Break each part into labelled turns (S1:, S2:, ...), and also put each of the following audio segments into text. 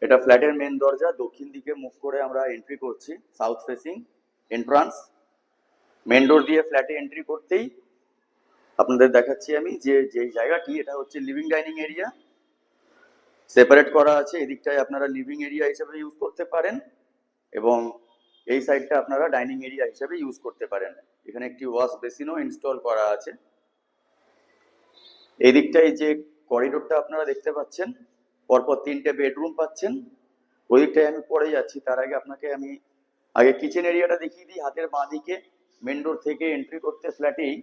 S1: এটা ফ্ল্যাটের মেন দরজা, দক্ষিণ দিকে মুখ করে আমরা এন্ট্রি করছি, south facing entrance. Main door দিয়ে ফ্ল্যাটে এন্ট্রি করতেই আপনাদের দেখাচ্ছি আমি যে জায়গাটি, এটা হচ্ছে লিভিং ডাইনিং এরিয়া। সেপারেট করা আছে, এদিকটায় আপনারা লিভিং এরিয়া হিসেবে ইউজ করতে পারেন এবং এই সাইডটা আপনারা ডাইনিং এরিয়া হিসেবে ইউজ করতে পারেন। এখানে একটি ওয়াশ বেসিনও ইনস্টল করা আছে। এই দিকটায় যে করিডোরটা আপনারা দেখতে পাচ্ছেন, পরপর 3টে বেডরুম পাচ্ছেন। ওই দিকটায় আমি পরে যাচ্ছি, তার আগে আপনাকে আমি আগে কিচেন এরিয়াটা দেখিয়ে দিই। হাতের বাঁ দিকে মেন ডোর থেকে এন্ট্রি করতে ফ্ল্যাটেই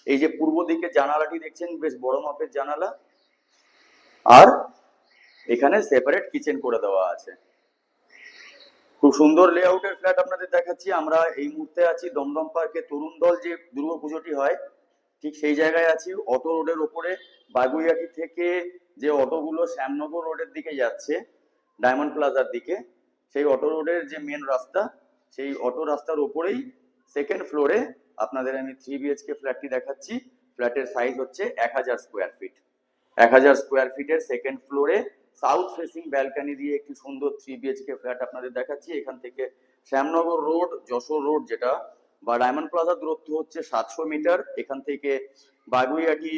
S1: এই যে পূর্ব দিকে জানালাটি দেখছেন, বেশ বড় মাপের জানালা, আর এখানে সেপারেট কিচেন করে দেওয়া আছে। খুব সুন্দর লেআউটের ফ্ল্যাট আপনাদের দেখাচ্ছি। আমরা এই মুহূর্তে আছি দমদম পার্কে তরুণ দল যে দুর্গাপুজোটি হয় ঠিক সেই জায়গায় আছি। অটো রোডের ওপরে বাগুইয়াটি থেকে যে অটোগুলো শ্যামনগর রোডের দিকে যাচ্ছে ডায়মন্ড প্লাজার দিকে, সেই অটো রোডের যে মেন রাস্তা, সেই অটো রাস্তার ওপরেই সেকেন্ড ফ্লোরে আপনাদের আমি 3 বিএইচকে ফ্ল্যাটটি দেখাচ্ছি। ফ্ল্যাটের সাইজ হচ্ছে 1000 স্কোয়ার ফিট। 1000 স্কোয়ার ফিটের সেকেন্ড ফ্লোরে সাউথ ফেসিং ব্যালকনি দিয়ে একটি সুন্দর 3 বিএইচকে ফ্ল্যাট আপনাদের দেখাচ্ছি। এখান থেকে শ্যামনগর রোড, যশোর রোড যেটা বা ডায়মন্ড প্লাজা দূরত্ব হচ্ছে 700 মিটার। এখান থেকে বাগুইয়াটি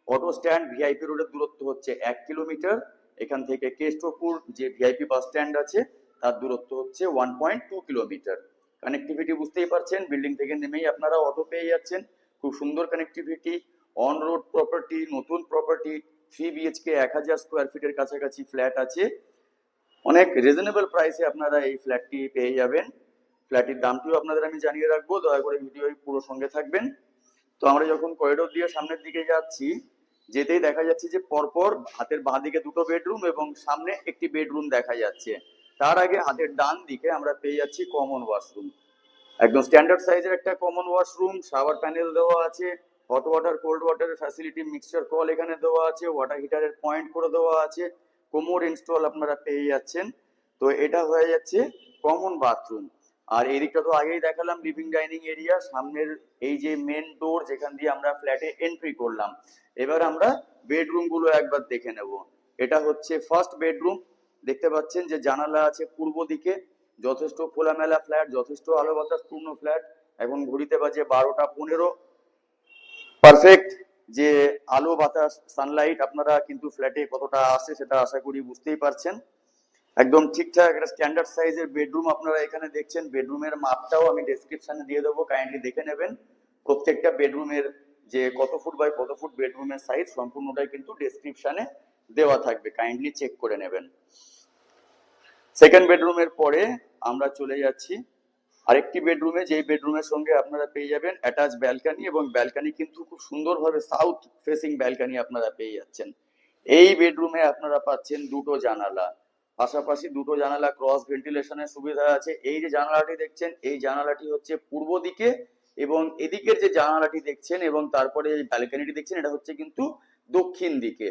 S1: অটো স্ট্যান্ড ভিআইপি রোডের দূরত্ব হচ্ছে 1 কিলোমিটার। এখান থেকে কেষ্টপুর যে ভিআইপি বাস স্ট্যান্ড আছে তার দূরত্ব হচ্ছে 1.2 কিলোমিটার। কানেক্টিভিটি বুঝতেই পারছেন, বিল্ডিং থেকে নেমেই আপনারা অটো পেয়ে যাচ্ছেন। খুব সুন্দর কানেক্টিভিটি, অন রোড প্রপার্টি, নতুন প্রপার্টি, 3 বিএইচকে 1000 স্কোয়ার ফিটের কাছাকাছি ফ্ল্যাট আছে। অনেক রিজনেবল প্রাইসে আপনারা এই ফ্ল্যাটটি পেয়ে যাবেন। ফ্ল্যাটের দামটিও আপনাদের আমি জানিয়ে রাখবো, দয়া করে ভিডিও পুরো সঙ্গে থাকবেন। তো আমরা যখন করিডোর দিয়ে সামনের দিকে যাচ্ছি, যেতেই দেখা যাচ্ছে যে পরপর হাতের বাঁ দিকে 2টো বেডরুম এবং সামনে একটি বেডরুম দেখা যাচ্ছে। তার আগে হাতের ডান দিকে আমরা পেয়ে যাচ্ছি কমন ওয়াশরুম। একদম স্ট্যান্ডার্ড সাইজের একটা কমন ওয়াশরুম, শাওয়ার প্যানেল দেওয়া আছে, হট ওয়াটার কোল্ড ওয়াটারের ফ্যাসিলিটি, মিক্সচার কল এখানে দেওয়া আছে, ওয়াটার হিটারের পয়েন্ট করে দেওয়া আছে, কোমোড ইনস্টল আপনারা পেয়ে যাচ্ছেন। তো এটা হয়ে যাচ্ছে কমন বাথরুম। আর এই দিকটা তো আগেই দেখালাম লিভিং ডাইনিং এরিয়া। সামনের এই যে মেন ডোর যেখান দিয়ে আমরা ফ্ল্যাটে এন্ট্রি করলাম, এবার আমরা বেডরুম গুলো একবার দেখে নেব। এটা হচ্ছে ফার্স্ট বেডরুম। দেখতে পাচ্ছেন যে জানালা আছে পূর্ব দিকে, যথেষ্ট খোলামেলা ফ্ল্যাট, যথেষ্ট আলো বাতাস পূর্ণ ফ্ল্যাট। এখন ঘড়িতে বাজে 12টা 15। পারফেক্ট যে আলো বাতাস সানলাইট আপনারা কিন্তু ফ্ল্যাটে কতটা আসে সেটা আশা করি বুঝতেই পারছেন। একদম ঠিকঠাক একটা স্ট্যান্ডার্ড সাইজের বেডরুম আপনারা এখানে দেখছেন। বেডরুমের মাপটাও আমি ডেসক্রিপশনে দিয়ে দেবো, কাইন্ডলি দেখে নেবেন। প্রত্যেকটা বেডরুমের যে কত ফুট বাই কত ফুট বেডরুমের সাইজ সম্পূর্ণটাই কিন্তু ডেসক্রিপশনে দেওয়া থাকবে, কাইন্ডলি চেক করে নেবেন। সেকেন্ড বেডরুমের পরে আমরা চলে যাচ্ছি আরেকটি বেডরুমে, যেই বেডরুমের সঙ্গে আপনারা পেয়ে যাবেন অ্যাটাচ ব্যালকনি, এবং ব্যালকনি কিন্তু খুব সুন্দরভাবে সাউথ ফেসিং ব্যালকনি আপনারা পেয়ে যাচ্ছেন। এই বেডরুমে আপনারা পাচ্ছেন 2টো জানালা, পাশাপাশি 2টো জানালা ক্রস ভেন্টিলেশনের সুবিধা আছে। এই যে জানালাটি দেখছেন, এই জানালাটি হচ্ছে পূর্ব দিকে, এবং এদিকের যে জানালাটি দেখছেন এবং তারপরে ব্যালকনিটি দেখছেন এটা হচ্ছে কিন্তু দক্ষিণ দিকে।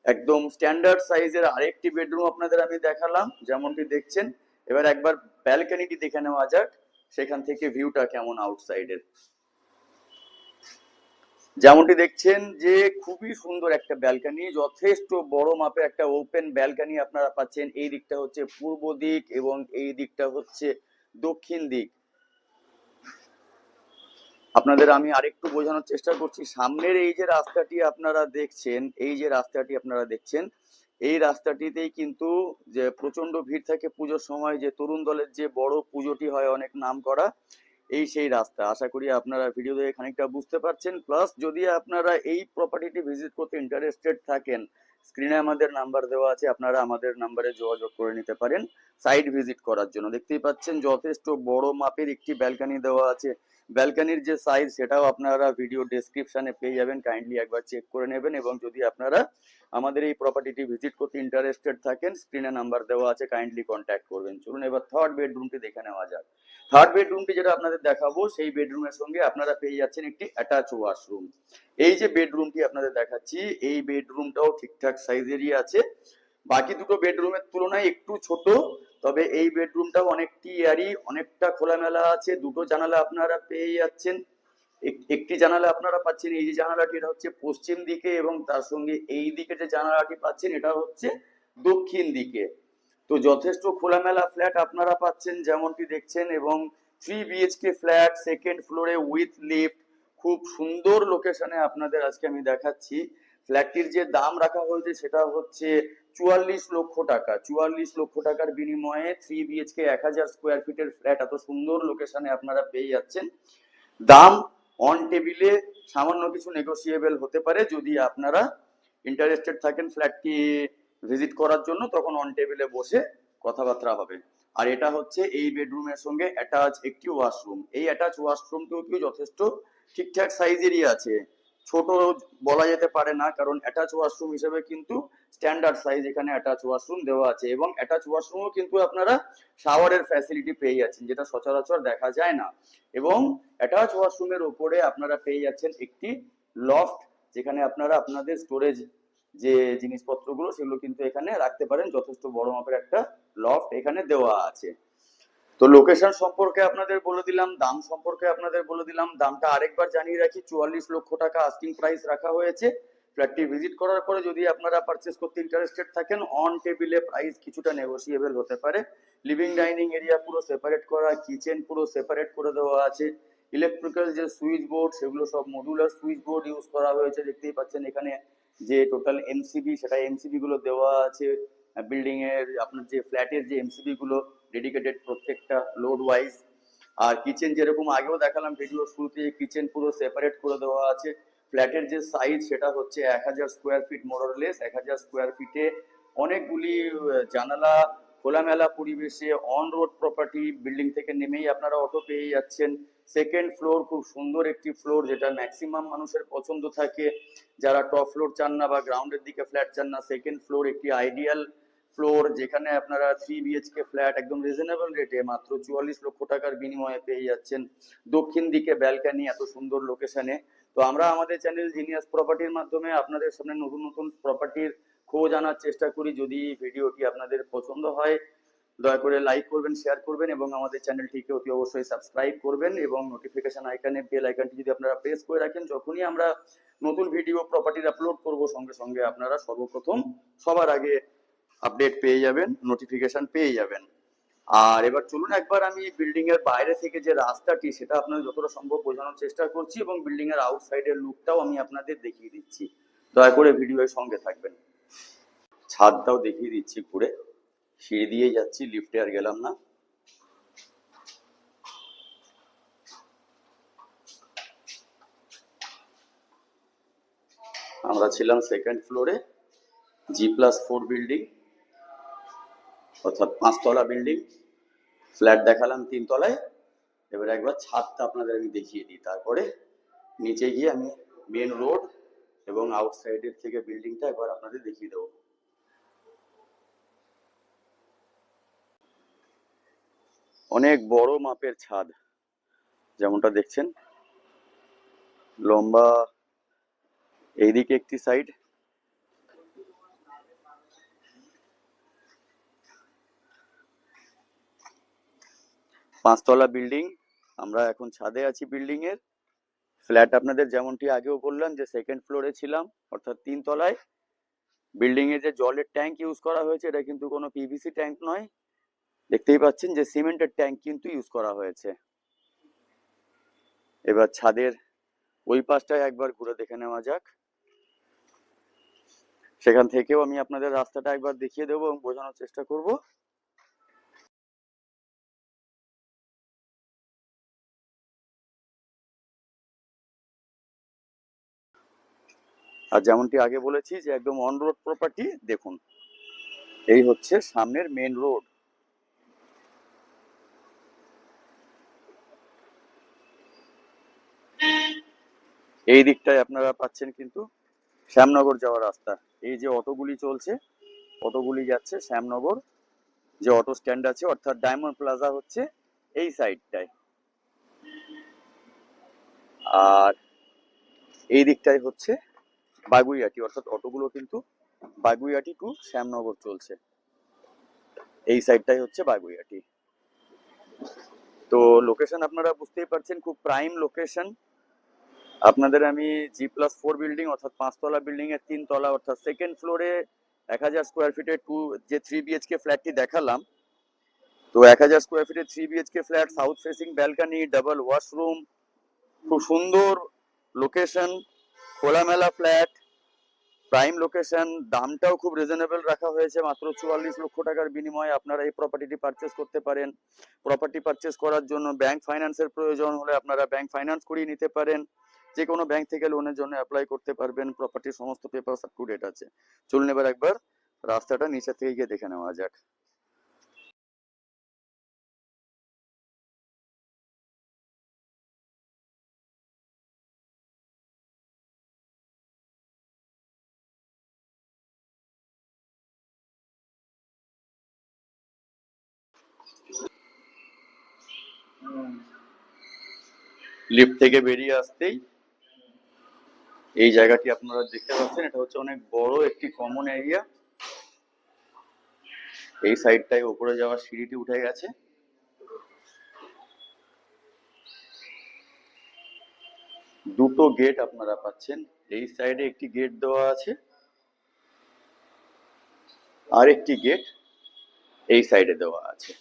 S1: একদম স্ট্যান্ডার্ড সাইজের আরেকটি বেডরুম আপনাদের আমি দেখালাম যেমনটি দেখছেন। এবার একবার ব্যালকনিটি দেখে নেওয়া যাক, সেখান থেকে ভিউটা কেমন আউটসাইডের। যেমনটি দেখছেন যে খুবই সুন্দর একটা ব্যালকনি, যথেষ্ট বড় মাপের একটা ওপেন ব্যালকনি আপনারা পাচ্ছেন। এই দিকটা হচ্ছে পূর্ব দিক এবং এই দিকটা হচ্ছে দক্ষিণ দিক। আপনাদের আমি আরেকটু বোঝানোর চেষ্টা করছি। সামনের এই যে রাস্তাটি আপনারা দেখছেন, এই রাস্তাটিতেই কিন্তু যে প্রচন্ড ভিড় থাকে পুজোর সময়, যে তরুণ দলের যে বড় পুজোটি হয় অনেক নাম করা, এই সেই রাস্তা। আশা করি আপনারা ভিডিও দেখে খানিকটা বুঝতে পারছেন। প্লাস যদি আপনারা এই প্রপার্টিটি ভিজিট করতে ইন্টারেস্টেড থাকেন, স্ক্রিনে আমাদের নাম্বার দেওয়া আছে, আপনারা আমাদের নাম্বারে যোগাযোগ করে নিতে পারেন সাইট ভিজিট করার জন্য। দেখতেই পাচ্ছেন যথেষ্ট বড় মাপের একটি ব্যালকনি দেওয়া আছে। ব্যালকনির যে সাইজ সেটাও আপনারা ভিডিও ডেসক্রিপশনে পেয়ে যাবেন, কাইন্ডলি একবার চেক করে নেবেন। এবং যদি আপনারা আমাদের এই প্রপার্টিটি ভিজিট করতে ইন্টারেস্টেড থাকেন, স্ক্রিনে নাম্বার দেওয়া আছে, কাইন্ডলি কন্ট্যাক্ট করবেন। চলুন এবার থার্ড বেডরুমটি দেখে নেওয়া যাক। থার্ড বেডরুমটি যেটা আপনাদের দেখাবো, সেই বেডরুমের সঙ্গে আপনারা পেয়ে যাচ্ছেন একটি অ্যাটাচ ওয়াশরুম। এই যে বেডরুমটি আপনাদের দেখাচ্ছি, এই বেডরুমটাও ঠিকঠাক সাইজেরই আছে, বাকি 2টো বেডরুমের তুলনায় একটু ছোট, তবে এই বেডরুমটাও অনেকটি এয়ারি, অনেকটা খোলামেলা আছে। 2টো জানালা আপনারা পেয়ে যাচ্ছেন। একটি জানালা আপনারা পাচ্ছেন এই যে জানালাটি, এটা হচ্ছে পশ্চিম দিকে, এবং তার সঙ্গে এই দিকে যে জানালাটি পাচ্ছেন এটা হচ্ছে দক্ষিণ দিকে। তো যথেষ্ট খোলামেলা ফ্ল্যাট আপনারা পাচ্ছেন যেমনটি দেখছেন, এবং 3 BHK ফ্ল্যাট সেকেন্ড ফ্লোরে উইথ লিফট, খুব সুন্দর লোকেশনে আপনাদের আজকে আমি দেখাচ্ছি। ফ্ল্যাটটির যে দাম রাখা হয়েছে সেটা হচ্ছে 44 লক্ষ টাকা। 44 লক্ষ টাকার বিনিময়ে 3 BHK 1000 স্কোয়ার ফিটের ফ্ল্যাট এত সুন্দর লোকেশনে আপনারা পেয়ে যাচ্ছেন। দাম অন টেবিলে সামান্য কিছু নেগোসিয়েবল হতে পারে, যদি আপনারা ইন্টারেস্টেড থাকেন ফ্ল্যাটটি ভিজিট করার জন্য, তখন অন টেবিলে বসে কথাবার্তা হবে। আর এটা হচ্ছে এই বেডরুমের সঙ্গে অ্যাটাচ একটি ওয়াশরুম। এই অ্যাটাচ ওয়াশরুমটিও কি যথেষ্ট ঠিকঠাক সাইজেরই আছে, ছোট বলা যেতে পারে না, কারণ অ্যাটাচ ওয়াশরুম হিসেবে কিন্তু স্ট্যান্ডার্ড সাইজ এখানে অ্যাটাচ ওয়াশরুম দেওয়া আছে। এবং অ্যাটাচ ওয়াশরুমও কিন্তু আপনারা শাওয়ারের ফ্যাসিলিটি পেয়ে যাচ্ছেন, যেটা সচরাচর দেখা যায় না। এবং অ্যাটাচ ওয়াশরুমের উপরে আপনারা পেয়ে যাচ্ছেন একটি লফট, যেখানে আপনারা আপনাদের স্টোরেজ যে জিনিসপত্রগুলো সেগুলো কিন্তু এখানে রাখতে পারেন। যথেষ্ট বড় মাপের একটা লফট এখানে দেওয়া আছে। তো লোকেশন সম্পর্কে আপনাদের বলে দিলাম, দাম সম্পর্কে আপনাদের বলে দিলাম। দামটা আরেকবার জানিয়ে রাখি, 44 লক্ষ টাকা আস্কিং প্রাইস রাখা হয়েছে। ফ্ল্যাটটি ভিজিট করার পরে যদি আপনারা পারচেস করতে ইন্টারেস্টেড থাকেন, অন টেবিলে প্রাইস কিছুটা নেগোসিয়েবল হতে পারে। লিভিং ডাইনিং এরিয়া পুরো সেপারেট করা, কিচেন পুরো সেপারেট করে দেওয়া আছে। ইলেকট্রিক্যাল যে সুইচ বোর্ড সেগুলো সব মডুলার সুইচ বোর্ড ইউজ করা হয়েছে, দেখতেই পাচ্ছেন এখানে যে টোটাল এমসিবি সেটা এমসিবি গুলো দেওয়া আছে। বিল্ডিং এর আপনার যে ফ্ল্যাটের যে এমসিবি গুলো ডেডিকেটেড প্রত্যেকটা লোড ওয়াইজ। আর কিচেন যেরকম আগেও দেখালাম ভিডিও শুরুতে, কিচেন পুরো সেপারেট করে দেওয়া আছে। ফ্ল্যাটের যে সাইজ সেটা হচ্ছে 1000 স্কোয়ার ফিট মোরলেস। 1000 স্কোয়ার ফিটে অনেকগুলি জানালা, খোলামেলা পরিবেশে, অন রোড প্রপার্টি, বিল্ডিং থেকে নেমেই আপনারা অটো পেয়ে যাচ্ছেন। সেকেন্ড ফ্লোর খুব সুন্দর একটি ফ্লোর, যেটা ম্যাক্সিমাম মানুষের পছন্দ থাকে। যারা টপ ফ্লোর চান না বা গ্রাউন্ডের দিকে ফ্ল্যাট চান না, সেকেন্ড ফ্লোর একটি আইডিয়াল ফ্লোর, যেখানে আপনারা 3 BHK ফ্ল্যাট একদম রিজনেবল রেটে মাত্র 44 লক্ষ টাকার বিনিময়ে পেয়ে যাচ্ছেন। দক্ষিণ দিকে ব্যালকানি, এত সুন্দর লোকেশনে। তো আমরা আমাদের চ্যানেল জিনিয়াস প্রপার্টির মাধ্যমে আপনাদের সামনে নতুন নতুন প্রপার্টির খোঁজ আনার চেষ্টা করি। যদি ভিডিওটি আপনাদের পছন্দ হয়, দয়া করে লাইক করবেন, শেয়ার করবেন, এবং আমাদের চ্যানেলটিকে অতি অবশ্যই সাবস্ক্রাইব করবেন। এবং নোটিফিকেশন আইকনে বেল আইকনটি যদি আপনারা প্রেস করে রাখেন, যখনই আমরা নতুন ভিডিও প্রপার্টির আপলোড করব, সঙ্গে সঙ্গে আপনারা সর্বপ্রথম সবার আগে আপডেট পেয়ে যাবেন, নোটিফিকেশন পেয়ে যাবেন। আর এবার চলুন একবার আমি বিল্ডিং এর বাইরে থেকে যে রাস্তাটি সেটা আপনাদের যতটা সম্ভব বোঝানোর চেষ্টা করছি, এবং বিল্ডিং এর আউটসাইডের লুকটাও আমি আপনাদের দেখিয়ে দিচ্ছি। দয়া করে ভিডিওর সঙ্গে থাকবেন। ছাদটাও দেখিয়ে দিচ্ছি ঘুরে। সিঁড়ি দিয়ে যাচ্ছি, লিফটে আর গেলাম না। আমরা ছিলাম সেকেন্ড ফ্লোরে, G+4 বিল্ডিং, অর্থাৎ 5 তলা বিল্ডিং। ফ্ল্যাট দেখালাম 3 তলায়। এবার একবার ছাদটা আপনাদের আমি দেখিয়ে দিই, তারপরে নিচে গিয়ে আমি মেন রোড এবং আউটসাইডের থেকে বিল্ডিংটা একবার আপনাদের দেখিয়ে দেবো। অনেক বড় মাপের ছাদ, যেমনটা দেখছেন, লম্বা এইদিকে একটি সাইড, পাঁচতলা বিল্ডিং। আমরা এখন ছাদে আছি বিল্ডিং এর। ফ্ল্যাট আপনাদের যেমনটি আগেও বললাম যে সেকেন্ড ফ্লোরে ছিলাম, অর্থাৎ 3 তলায়। বিল্ডিং এ যে জলের ট্যাঙ্ক ইউজ করা হয়েছে এটা কিন্তু কোনো পিভিসি ট্যাঙ্ক নয়, দেখতেই পাচ্ছেন যে সিমেন্টের ট্যাঙ্ক কিন্তু ইউজ করা হয়েছে। এবার ছাদের ওই পাশটায় একবার ঘুরে দেখে নেওয়া যাক। সেখান থেকেও আমি আপনাদের রাস্তাটা একবার দেখিয়ে দেবো এবং বোঝানোর চেষ্টা করব। আর যেমনটি আগে বলেছি যে একদম অন রোড প্রপার্টি, দেখুন এই হচ্ছে সামনের মেন রোড। এই দিকটায় আপনারা পাচ্ছেন কিন্তু শ্যামনগর যাওয়ার রাস্তা। এই যে অটোগুলি চলছে, অটোগুলি যাচ্ছে শ্যামনগর যে অটো স্ট্যান্ড আছে, অর্থাৎ ডায়মন্ড প্লাজা হচ্ছে এই সাইডটায়। আর এই দিকটায় হচ্ছে বাগুইয়াটি, অর্থাৎ অটোগুলো কিন্তু বাগুইয়াটি টু শ্যামনগর চলছে। এই সাইডটাই হচ্ছে বাগুইয়াটি। তো লোকেশন আপনারা বুঝতেই পারছেন, খুব প্রাইম লোকেশন। আপনাদের আমি G+4 বিল্ডিং, অর্থাৎ 5 তলা বিল্ডিং এর 3 তলা, অর্থাৎ সেকেন্ড ফ্লোরে 1000 স্কোয়ার ফিটের যে 3 BHK ফ্ল্যাটটি দেখালাম, তো 1000 স্কোয়ার ফিটের 3 BHK flat, south facing balcony, double washroom, খুব সুন্দর লোকেশন, খোলামেলা ফ্ল্যাট, প্রাইম লোকেশন, দামটাও খুব রিজনেবল রাখা হয়েছে, মাত্র 44 লক্ষ টাকার বিনিময়ে আপনারা এই প্রপার্টিটি পারচেস করতে পারেন। প্রপার্টি পারচেস করার জন্য ব্যাংক ফাইন্যান্সের প্রয়োজন হলে আপনারা ব্যাংক ফাইন্যান্স করিয়ে নিতে পারেন, যে কোনো ব্যাংক থেকে লোনের জন্য অ্যাপ্লাই করতে পারবেন। প্রপার্টির সমস্ত পেপারস আপ টু ডেট আছে। চলুন এবার একবার রাস্তাটা নিচে থেকে গিয়ে দেখে নেওয়া যাক। লিফট থেকে বেরিয়ে আসতেই এই জায়গাটি আপনারা দেখতে পাচ্ছেন, এটা হচ্ছে অনেক বড় একটি কমন এরিয়া। এই সাইডটায় উপরে যাওয়ার সিঁড়িটি উঠে গেছে। দুটো গেট আপনারা পাচ্ছেন, এই সাইডে একটি গেট দেওয়া আছে, আর একটি গেট এই সাইডে দেওয়া আছে।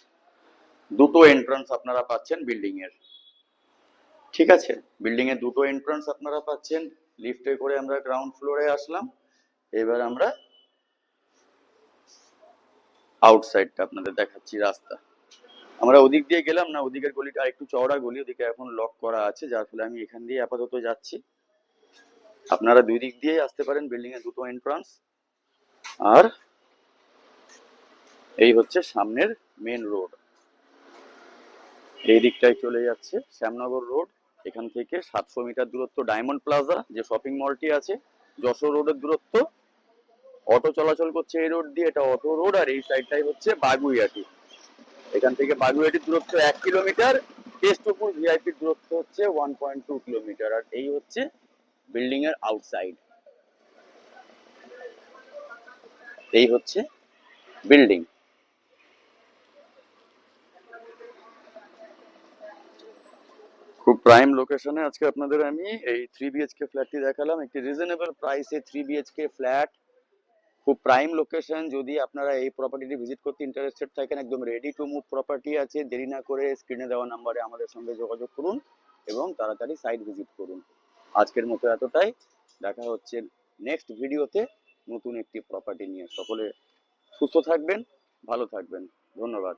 S1: দুটো এন্ট্রান্স আপনারা পাচ্ছেন বিল্ডিং এর। ঠিক আছে, বিল্ডিং এর দুটো এন্ট্রান্স আপনারা পাচ্ছেন। লিফটে করে আমরা গ্রাউন্ড ফ্লোরে আসলাম। এবার আমরা আউটসাইডটা আপনাদের দেখাচ্ছি, রাস্তা। আমরা ওদিক দিয়ে গেলাম না, ওদিকের গলিটা একটু চওড়া গলি, ওদিকে এখন লক করা আছে, যার ফলে আমি এখান দিয়ে আপাতত যাচ্ছি। আপনারা দুই দিক দিয়ে আসতে পারেন, বিল্ডিং এর দুটো এন্ট্রান্স। আর এই হচ্ছে সামনের মেন রোড, এই দিকটায় চলে যাচ্ছে শ্যামনগর রোড। এখান থেকে 700 মিটার দূরত্ব ডায়মন্ড প্লাজা, যে শপিং মলটি আছে। যশোর রোডের দূরত্ব, অটো চলাচল করছে এই রোড দিয়ে, এটা অটো রোড। আর এই সাইডটাই হচ্ছে বাগুইয়াটি, এখান থেকে বাগুইয়াটির দূরত্ব 1 কিলোমিটার। কেষ্টপুর ভিআইপির দূরত্ব হচ্ছে 1.2 কিলোমিটার। আর এই হচ্ছে বিল্ডিং এর আউটসাইড, এই হচ্ছে বিল্ডিং। খুব প্রাইম লোকেশনে আজকে আপনাদের আমি এই 3 BHK ফ্ল্যাটটি দেখালাম, একটি রিজনেবল প্রাইসে 3 BHK ফ্ল্যাট, খুব প্রাইম লোকেশন। যদি আপনারা এই প্রপার্টিটি ভিজিট করতে ইন্টারেস্টেড থাকেন, একদম রেডি টু মুভ প্রপার্টি আছে। দেরি না করে স্ক্রিনে দেওয়া নাম্বারে আমাদের সঙ্গে যোগাযোগ করুন এবং তাড়াতাড়ি সাইট ভিজিট করুন। আজকের মতো এতটাই, দেখা হচ্ছে নেক্সট ভিডিওতে নতুন একটি প্রপার্টি নিয়ে। সকলে সুস্থ থাকবেন, ভালো থাকবেন, ধন্যবাদ।